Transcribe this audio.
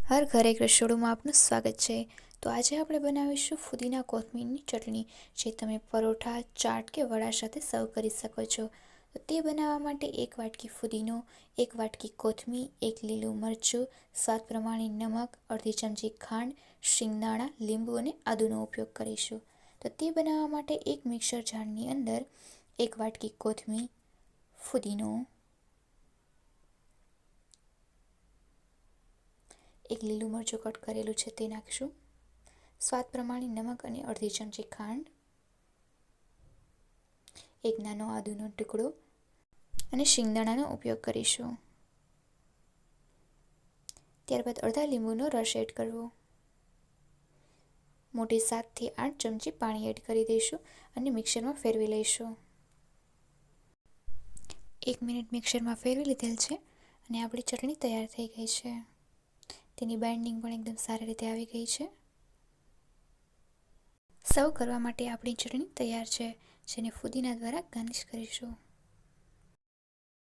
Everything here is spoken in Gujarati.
હર ઘરે એક રસોડુંમાં આપનું સ્વાગત છે। તો આજે આપણે બનાવીશું ફુદીના કોથમીરની ચટણી, જે તમે પરોઠા, ચાટ કે વડા સાથે સર્વ કરી શકો છો। તો તે બનાવવા માટે 1 વાટકી ફુદીનો, 1 વાટકી કોથમીર, 1 લીલું મરચું, સ્વાદ પ્રમાણે નમક, અડધી ચમચી ખાંડ, શિંગદાણા, લીંબુ અને આદુનો ઉપયોગ કરીશું। તો તે બનાવવા માટે એક મિક્સર જારની અંદર 1 વાટકી કોથમીર, ફુદીનો, 1 લીલું મરચું કટ કરેલું છે તે નાખીશું, સ્વાદ પ્રમાણે નમક અને અડધી ચમચી ખાંડ, 1 નાનો આદુનો ટુકડો અને શિંગદાણાનો ઉપયોગ કરીશું। ત્યારબાદ અડધા લીંબુનો રસ એડ કરવો, મોટી 7 થી 8 ચમચી પાણી એડ કરી દઈશું અને મિક્સરમાં ફેરવી લઈશું। 1 મિનિટ મિક્સરમાં ફેરવી લીધેલ છે અને આપણી ચટણી તૈયાર થઈ ગઈ છે। તેની બાઇન્ડિંગ પણ એકદમ સારી રીતે આવી ગઈ છે। સર્વ કરવા માટે આપણી ચટણી તૈયાર છે, જેને ફુદીના દ્વારા ગાર્નિશ કરીશું।